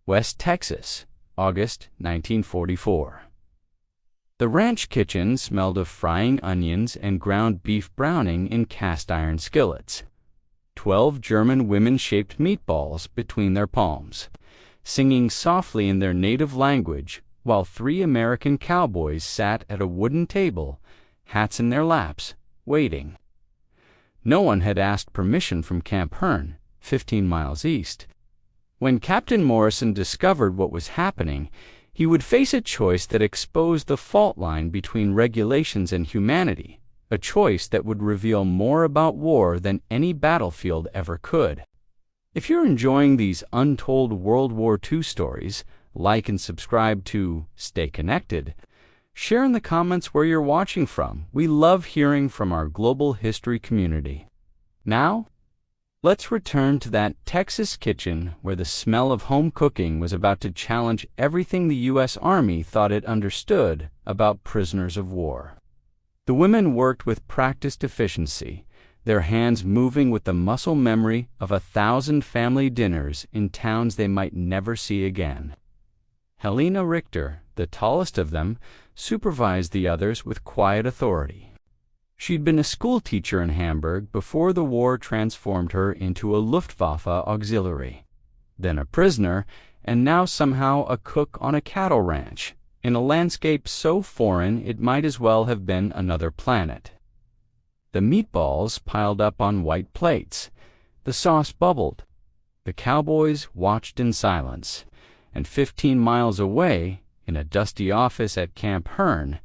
West Texas, August 1944. The ranch kitchen smelled of frying onions and ground beef browning in cast-iron skillets. 12 German women shaped meatballs between their palms, singing softly in their native language, while 3 American cowboys sat at a wooden table, hats in their laps, waiting. No one had asked permission from Camp Hearne, 15 miles east. When Captain Morrison discovered what was happening, he would face a choice that exposed the fault line between regulations and humanity, a choice that would reveal more about war than any battlefield ever could. If you're enjoying these untold World War II stories, like and subscribe to Stay Connected. Share in the comments where you're watching from. We love hearing from our global history community. Now, let's return to that Texas kitchen where the smell of home cooking was about to challenge everything the U.S. Army thought it understood about prisoners of war. The women worked with practiced efficiency, their hands moving with the muscle memory of 1,000 family dinners in towns they might never see again. Helena Richter, the tallest of them, supervised the others with quiet authority. She'd been a schoolteacher in Hamburg before the war transformed her into a Luftwaffe auxiliary, then a prisoner, and now somehow a cook on a cattle ranch, in a landscape so foreign it might as well have been another planet. The meatballs piled up on white plates. The sauce bubbled. The cowboys watched in silence. And 15 miles away, in a dusty office at Camp Hearne,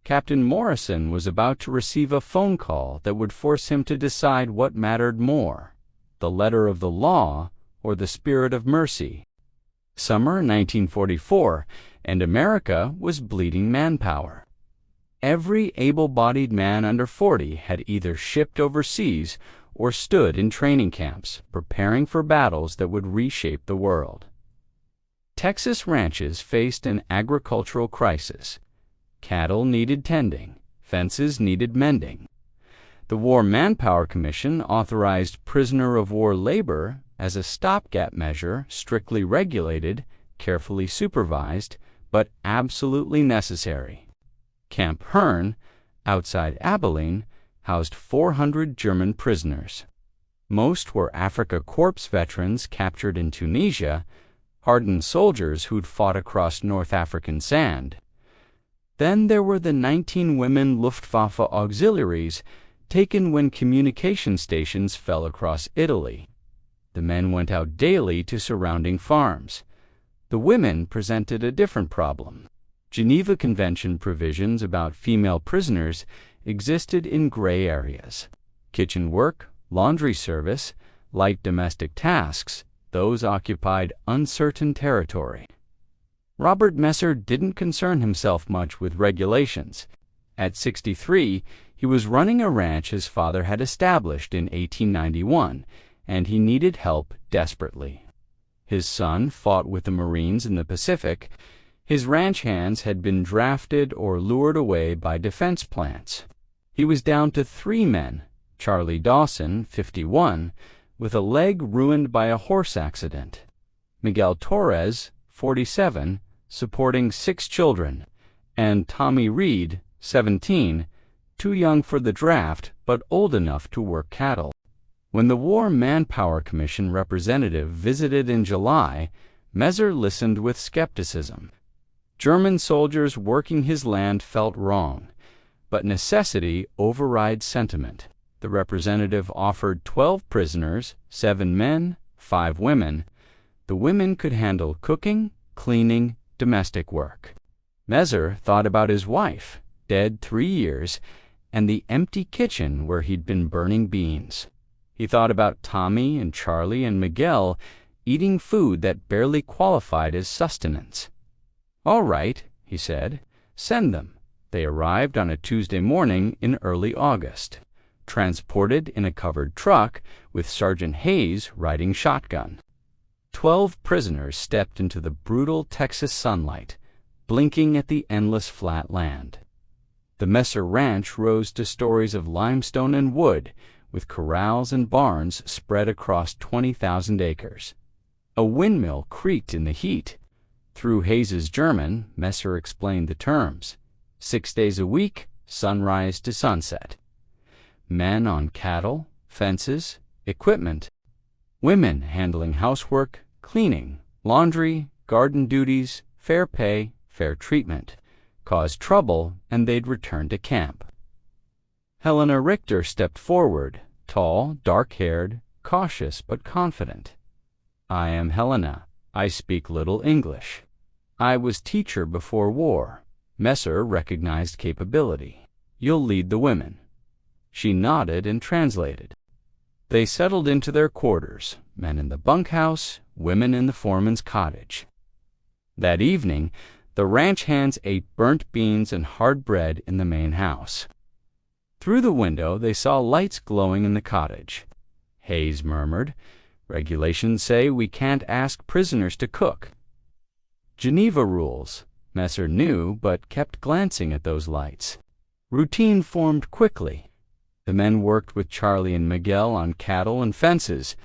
Captain Morrison was about to receive a phone call that would force him to decide what mattered more, the letter of the law or the spirit of mercy. Summer 1944, and America was bleeding manpower. Every able-bodied man under 40 had either shipped overseas or stood in training camps, preparing for battles that would reshape the world. Texas ranches faced an agricultural crisis. Cattle needed tending. Fences needed mending. The War Manpower Commission authorized prisoner of war labor as a stopgap measure, strictly regulated, carefully supervised, but absolutely necessary. Camp Hearne, outside Abilene, housed 400 German prisoners. Most were Afrika Korps veterans captured in Tunisia, hardened soldiers who'd fought across North African sand. Then there were the 19 women Luftwaffe auxiliaries taken when communication stations fell across Italy. The men went out daily to surrounding farms. The women presented a different problem. Geneva Convention provisions about female prisoners existed in gray areas. Kitchen work, laundry service, light domestic tasks, those occupied uncertain territory. Robert Messer didn't concern himself much with regulations. At 63, he was running a ranch his father had established in 1891, and he needed help desperately. His son fought with the Marines in the Pacific. His ranch hands had been drafted or lured away by defense plants. He was down to 3 men, Charlie Dawson, 51, with a leg ruined by a horse accident, Miguel Torres, 47, supporting 6 children, and Tommy Reed, 17, too young for the draft but old enough to work cattle. When the War Manpower Commission representative visited in July, Messer listened with skepticism. German soldiers working his land felt wrong, but necessity overrides sentiment. The representative offered 12 prisoners, 7 men, 5 women. The women could handle cooking, cleaning, domestic work. Messer thought about his wife, dead 3 years, and the empty kitchen where he'd been burning beans. He thought about Tommy and Charlie and Miguel eating food that barely qualified as sustenance. "All right," he said, "send them." They arrived on a Tuesday morning in early August, transported in a covered truck with Sergeant Hayes riding shotgun. 12 prisoners stepped into the brutal Texas sunlight, blinking at the endless flat land. The Messer Ranch rose to stories of limestone and wood, with corrals and barns spread across 20,000 acres. A windmill creaked in the heat. Through Hayes's German, Messer explained the terms. 6 days a week, sunrise to sunset. Men on cattle, fences, equipment. Women handling housework, cleaning, laundry, garden duties, fair pay, fair treatment. Caused trouble, and they'd return to camp. Helena Richter stepped forward, tall, dark-haired, cautious but confident. I am Helena. I speak little English. I was teacher before war. Messer recognized capability. You'll lead the women. She nodded and translated. They settled into their quarters, men in the bunkhouse, women in the foreman's cottage. That evening, the ranch hands ate burnt beans and hard bread in the main house. Through the window, they saw lights glowing in the cottage. Hayes murmured, "Regulations say we can't ask prisoners to cook." Geneva rules. Messer knew, but kept glancing at those lights. Routine formed quickly. The men worked with Charlie and Miguel on cattle and fences.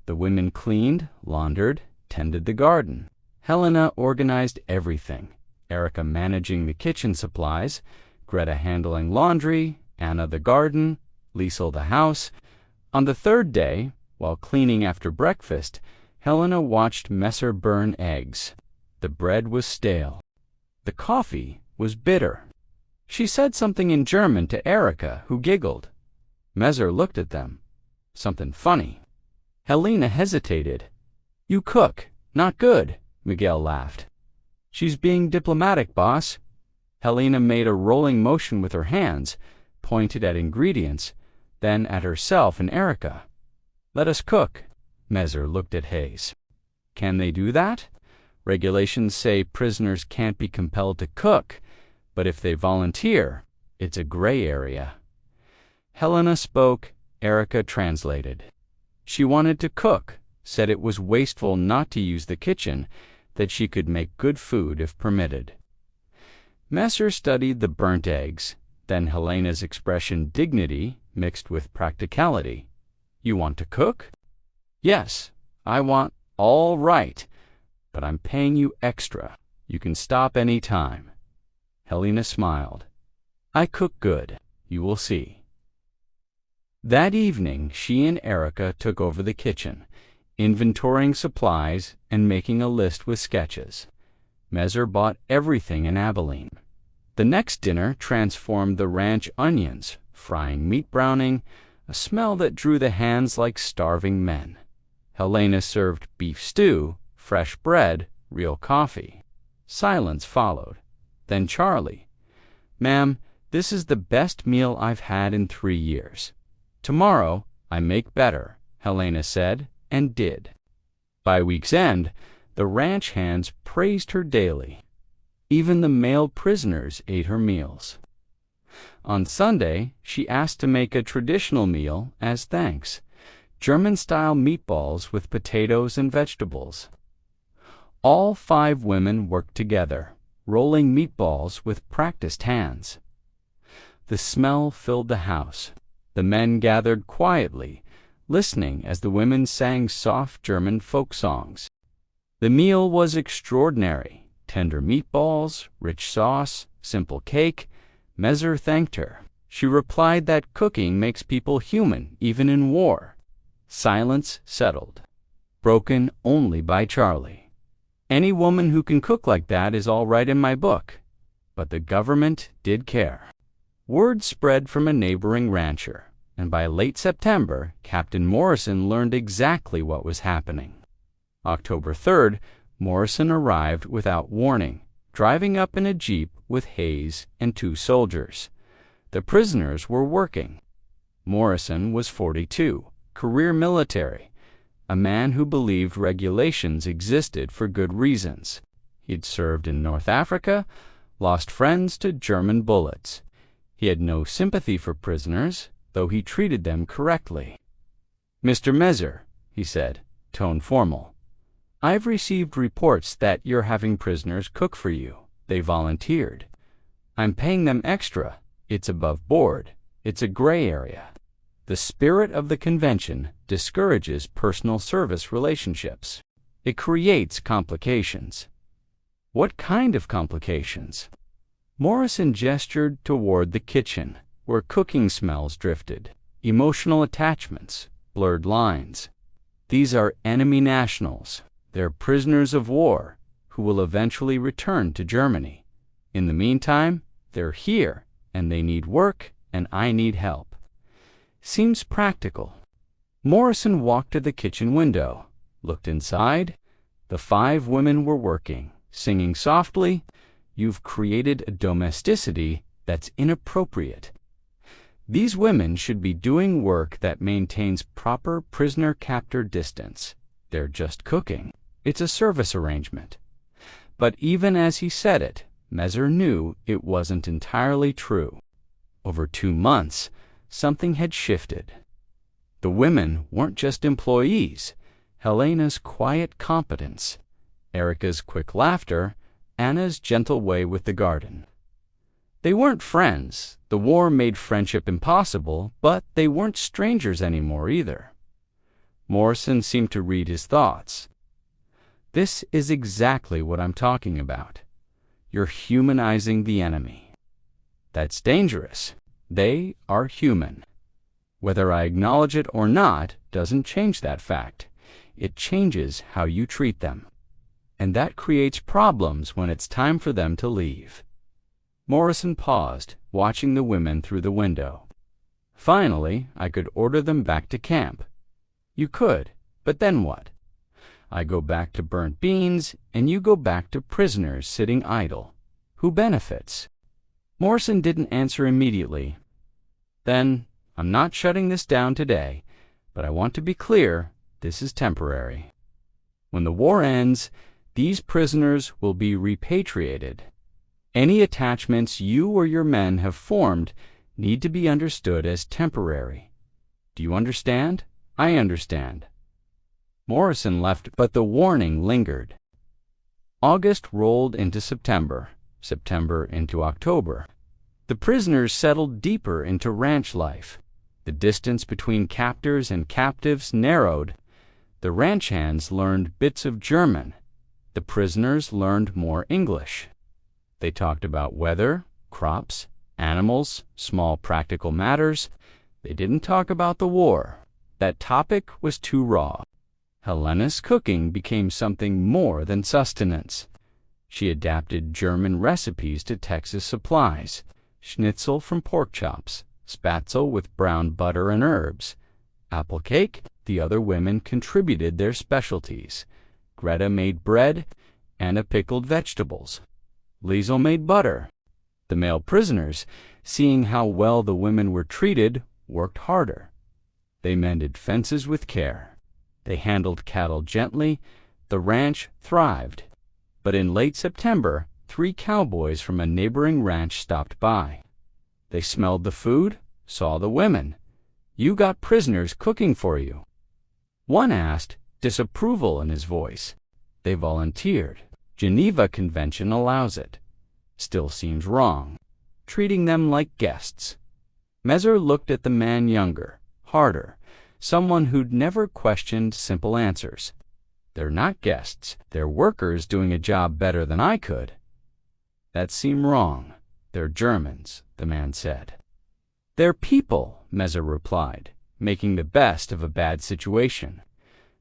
The women cleaned, laundered, tended the garden. Helena organized everything. Erica managing the kitchen supplies, Greta handling laundry, Anna the garden, Liesel the house. On the third day, while cleaning after breakfast, Helena watched Messer burn eggs. The bread was stale. The coffee was bitter. She said something in German to Erica, who giggled. Messer looked at them. Something funny. Helena hesitated. "You cook. Not good," Miguel laughed. "She's being diplomatic, boss." Helena made a rolling motion with her hands, pointed at ingredients, then at herself and Erica. "Let us cook." Messer looked at Hayes. "Can they do that? Regulations say prisoners can't be compelled to cook, but if they volunteer, it's a gray area." Helena spoke, Erica translated. She wanted to cook, said it was wasteful not to use the kitchen, that she could make good food if permitted. Messer studied the burnt eggs, then Helena's expression dignity mixed with practicality. "You want to cook?" "Yes, I want." "All right, but I'm paying you extra. You can stop any time." Helena smiled. "I cook good. You will see." That evening, she and Erica took over the kitchen, inventorying supplies and making a list with sketches. Messer bought everything in Abilene. The next dinner transformed the ranch onions, frying meat browning, a smell that drew the hands like starving men. Helena served beef stew, fresh bread, real coffee. Silence followed. Then Charlie. "Ma'am, this is the best meal I've had in 3 years. Tomorrow I make better," Helena said, and did. By week's end, the ranch hands praised her daily. Even the male prisoners ate her meals. On Sunday, she asked to make a traditional meal as thanks, German-style meatballs with potatoes and vegetables. All 5 women worked together, rolling meatballs with practiced hands. The smell filled the house. The men gathered quietly, listening as the women sang soft German folk songs. The meal was extraordinary. Tender meatballs, rich sauce, simple cake. Messer thanked her. She replied that cooking makes people human, even in war. Silence settled, broken only by Charlie. "Any woman who can cook like that is all right in my book." But the government did care. Word spread from a neighboring rancher, and by late September, Captain Morrison learned exactly what was happening. October 3rd, Morrison arrived without warning, driving up in a jeep with Hayes and 2 soldiers. The prisoners were working. Morrison was 42, career military, a man who believed regulations existed for good reasons. He'd served in North Africa, lost friends to German bullets. He had no sympathy for prisoners, though he treated them correctly. "Mr. Messer," he said, tone formal, "I've received reports that you're having prisoners cook for you. They volunteered. I'm paying them extra. It's above board. It's a gray area. The spirit of the convention discourages personal service relationships. It creates complications. What kind of complications? Morrison gestured toward the kitchen, where cooking smells drifted, emotional attachments, blurred lines. These are enemy nationals. They're prisoners of war who will eventually return to Germany. In the meantime, they're here, and they need work, and I need help. Seems practical. Morrison walked to the kitchen window, looked inside. The 5 women were working, singing softly. You've created a domesticity that's inappropriate. These women should be doing work that maintains proper prisoner-captor distance. They're just cooking. It's a service arrangement. But even as he said it, Mezer knew it wasn't entirely true. Over 2 months, something had shifted. The women weren't just employees. Helena's quiet competence, Erica's quick laughter, Anna's gentle way with the garden. They weren't friends. The war made friendship impossible, but they weren't strangers anymore either. Morrison seemed to read his thoughts. This is exactly what I'm talking about. You're humanizing the enemy. That's dangerous. They are human. Whether I acknowledge it or not doesn't change that fact. It changes how you treat them. And that creates problems when it's time for them to leave. Morrison paused, watching the women through the window. Finally, I could order them back to camp. You could, but then what? I go back to burnt beans, and you go back to prisoners sitting idle. Who benefits? Morrison didn't answer immediately. Then, I'm not shutting this down today, but I want to be clear, this is temporary. When the war ends, these prisoners will be repatriated. Any attachments you or your men have formed need to be understood as temporary. Do you understand? I understand. Morrison left, but the warning lingered. August rolled into September, September into October. The prisoners settled deeper into ranch life. The distance between captors and captives narrowed. The ranch hands learned bits of German. The prisoners learned more English. They talked about weather, crops, animals, small practical matters. They didn't talk about the war. That topic was too raw. Helena's cooking became something more than sustenance. She adapted German recipes to Texas supplies. Schnitzel from pork chops, spatzel with brown butter and herbs. Apple cake, the other women contributed their specialties. Greta made bread, Anna pickled vegetables. Liesel made butter. The male prisoners, seeing how well the women were treated, worked harder. They mended fences with care. They handled cattle gently. The ranch thrived. But in late September, 3 cowboys from a neighboring ranch stopped by. They smelled the food, saw the women. You got prisoners cooking for you. One asked, disapproval in his voice. They volunteered. Geneva Convention allows it. Still seems wrong. Treating them like guests. Mezer looked at the man younger, harder, someone who'd never questioned simple answers. They're not guests. They're workers doing a job better than I could. That seemed wrong. They're Germans, the man said. They're people, Mezer replied, making the best of a bad situation.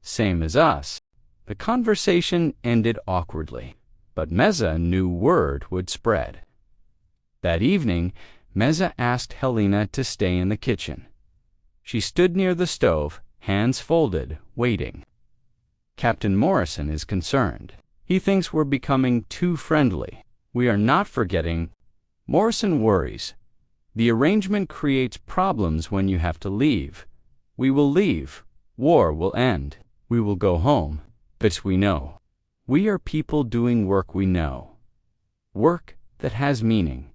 Same as us. The conversation ended awkwardly, but Mezer knew word would spread. That evening, Mezer asked Helena to stay in the kitchen. She stood near the stove, hands folded, waiting. Captain Morrison is concerned. He thinks we're becoming too friendly. We are not forgetting. Morrison worries. The arrangement creates problems when you have to leave. We will leave. War will end. We will go home. But we know. We are people doing work we know. Work that has meaning.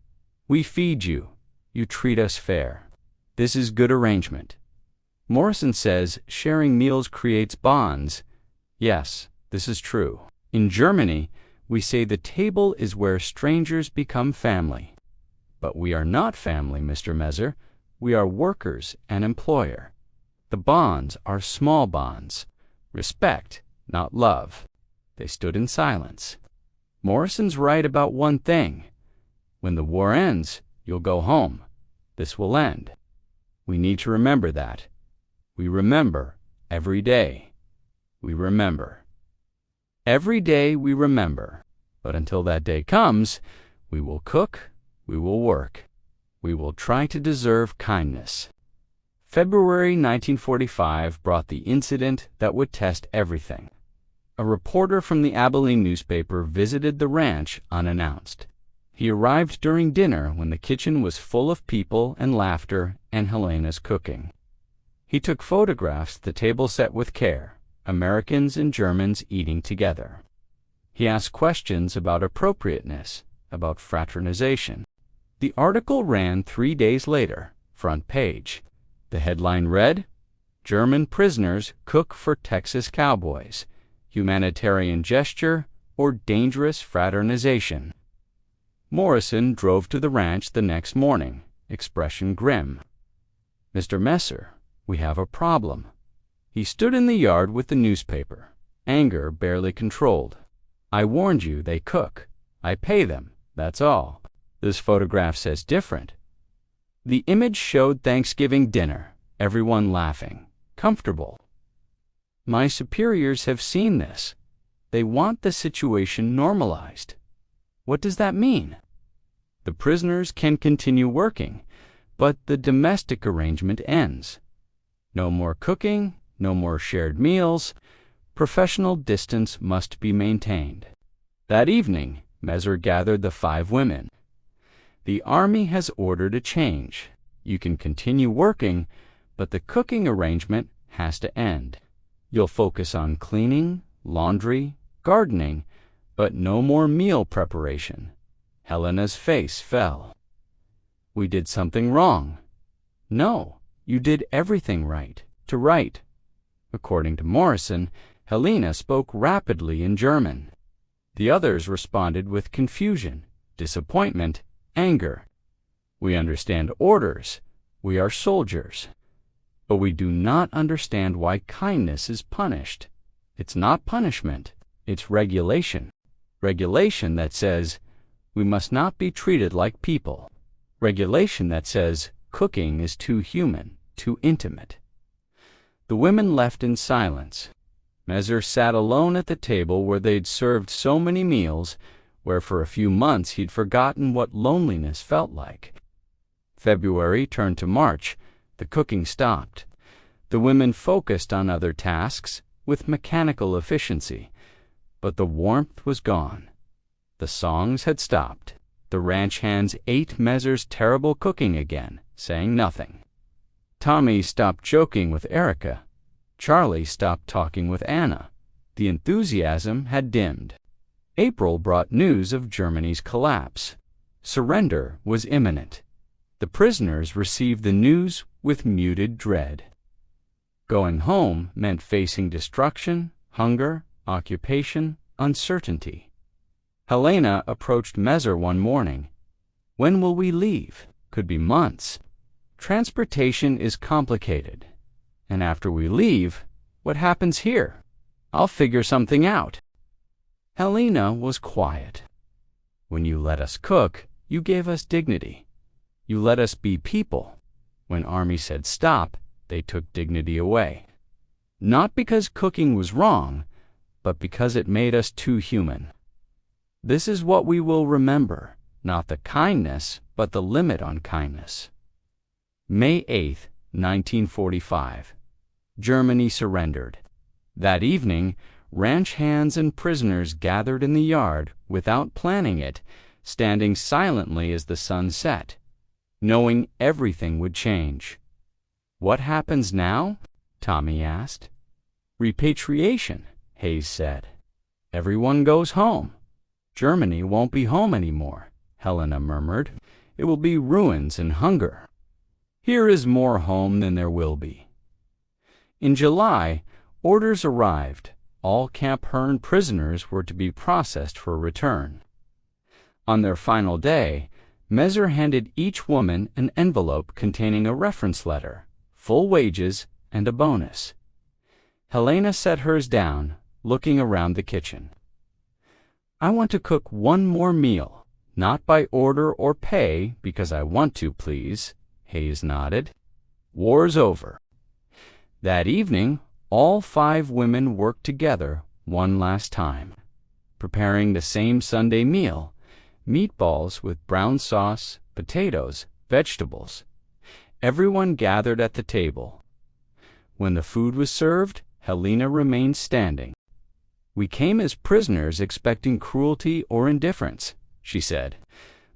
We feed you. You treat us fair. This is good arrangement. Morrison says sharing meals creates bonds. Yes, this is true. In Germany, we say the table is where strangers become family. But we are not family, Mr. Mezer. We are workers and employer. The bonds are small bonds. Respect, not love. They stood in silence. Morrison's right about one thing. When the war ends, you'll go home. This will end. We need to remember that. We remember every day. We remember. Every day we remember. But until that day comes, we will cook, we will work. We will try to deserve kindness. February 1945 brought the incident that would test everything. A reporter from the Abilene newspaper visited the ranch unannounced. He arrived during dinner when the kitchen was full of people and laughter and Helena's cooking. He took photographs, the table set with care, Americans and Germans eating together. He asked questions about appropriateness, about fraternization. The article ran 3 days later, front page. The headline read, "German Prisoners Cook for Texas Cowboys. Humanitarian Gesture or Dangerous Fraternization." Morrison drove to the ranch the next morning, expression grim. "Mr. Messer, we have a problem." He stood in the yard with the newspaper, anger barely controlled. "I warned you they cook. I pay them, that's all. This photograph says different." The image showed Thanksgiving dinner, everyone laughing, comfortable. "My superiors have seen this. They want the situation normalized." What does that mean? The prisoners can continue working, but the domestic arrangement ends. No more cooking, no more shared meals. Professional distance must be maintained. That evening, Messer gathered the 5 women. "The Army has ordered a change. You can continue working, but the cooking arrangement has to end. You'll focus on cleaning, laundry, gardening, but no more meal preparation." Helena's face fell. "We did something wrong." "No, you did everything right, to right." According to Morrison, Helena spoke rapidly in German. The others responded with confusion, disappointment, anger. "We understand orders. We are soldiers. But we do not understand why kindness is punished. It's not punishment. It's regulation. Regulation that says we must not be treated like people. Regulation that says cooking is too human, too intimate." The women left in silence. Messer sat alone at the table where they'd served so many meals, where for a few months he'd forgotten what loneliness felt like. February turned to March. The cooking stopped. The women focused on other tasks with mechanical efficiency, but the warmth was gone. The songs had stopped. The ranch hands ate Messer's terrible cooking again, saying nothing. Tommy stopped joking with Erica. Charlie stopped talking with Anna. The enthusiasm had dimmed. April brought news of Germany's collapse. Surrender was imminent. The prisoners received the news with muted dread. Going home meant facing destruction, hunger, occupation, uncertainty. Helena approached Messer one morning. "When will we leave? Could be months. Transportation is complicated. And after we leave, what happens here? I'll figure something out." Helena was quiet. "When you let us cook, you gave us dignity. You let us be people. When Army said stop, they took dignity away. Not because cooking was wrong, but because it made us too human. This is what we will remember, not the kindness, but the limit on kindness." May 8, 1945. Germany surrendered. That evening, ranch hands and prisoners gathered in the yard without planning it, standing silently as the sun set, knowing everything would change. "What happens now?" Tommy asked. "Repatriation," Hayes said. "Everyone goes home." "Germany won't be home anymore," Helena murmured. "It will be ruins and hunger." "Here is more home than there will be." In July, orders arrived. All Camp Hearne prisoners were to be processed for return. On their final day, Messer handed each woman an envelope containing a reference letter, full wages, and a bonus. Helena set hers down, looking around the kitchen. I want to cook one more meal, not by order or pay, because I want to, please, Hayes nodded. War's over. That evening, all 5 women worked together one last time, preparing the same Sunday meal, meatballs with brown sauce, potatoes, vegetables. Everyone gathered at the table. When the food was served, Helena remained standing. We came as prisoners expecting cruelty or indifference, she said,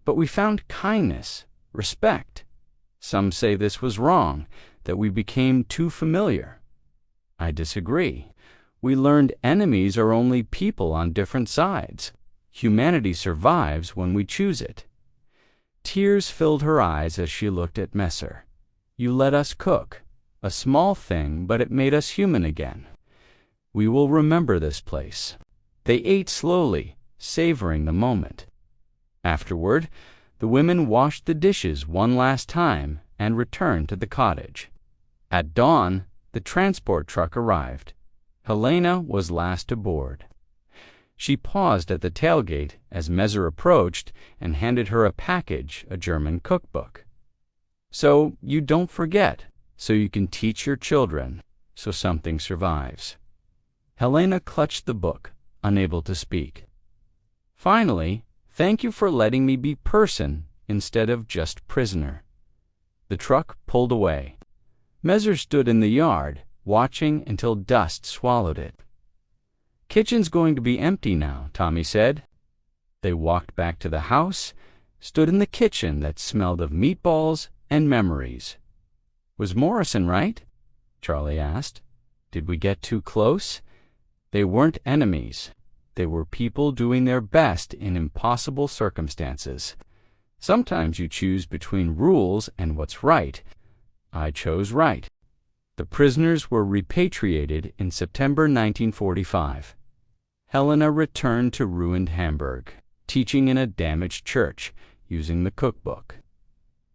but we found kindness, respect. Some say this was wrong, that we became too familiar. I disagree. We learned enemies are only people on different sides. Humanity survives when we choose it. Tears filled her eyes as she looked at Messer. You let us cook. A small thing, but it made us human again. We will remember this place. They ate slowly, savoring the moment. Afterward, the women washed the dishes one last time and returned to the cottage. At dawn, the transport truck arrived. Helena was last aboard. She paused at the tailgate as Messer approached and handed her a package, a German cookbook. So you don't forget, so you can teach your children, so something survives. Helena clutched the book, unable to speak. Finally, thank you for letting me be person instead of just prisoner. The truck pulled away. Messer stood in the yard, watching until dust swallowed it. Kitchen's going to be empty now, Tommy said. They walked back to the house, stood in the kitchen that smelled of meatballs and memories. Was Morrison right? Charlie asked. Did we get too close? They weren't enemies. They were people doing their best in impossible circumstances. Sometimes you choose between rules and what's right. I chose right. The prisoners were repatriated in September 1945. Helena returned to ruined Hamburg, teaching in a damaged church, using the cookbook.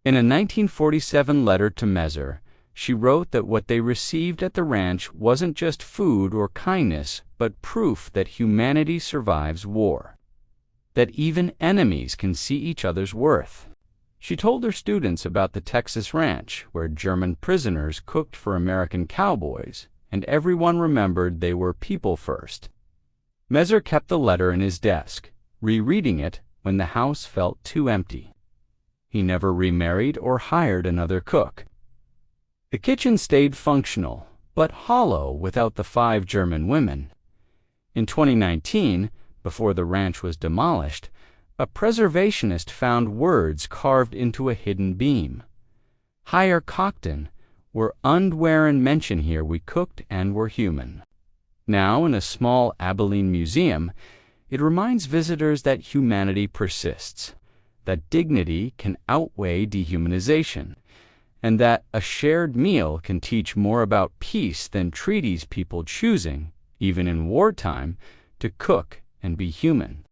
In a 1947 letter to Messer, she wrote that what they received at the ranch wasn't just food or kindness, but proof that humanity survives war, that even enemies can see each other's worth. She told her students about the Texas ranch, where German prisoners cooked for American cowboys, and everyone remembered they were people first. Messer kept the letter in his desk, rereading it when the house felt too empty. He never remarried or hired another cook. The kitchen stayed functional, but hollow without the 5 German women. In 2019, before the ranch was demolished, a preservationist found words carved into a hidden beam. Higher Cockton, were Undwaren mention here we cooked and were human. Now, in a small Abilene museum, it reminds visitors that humanity persists, that dignity can outweigh dehumanization, and that a shared meal can teach more about peace than treaties people choosing, even in wartime, to cook and be human.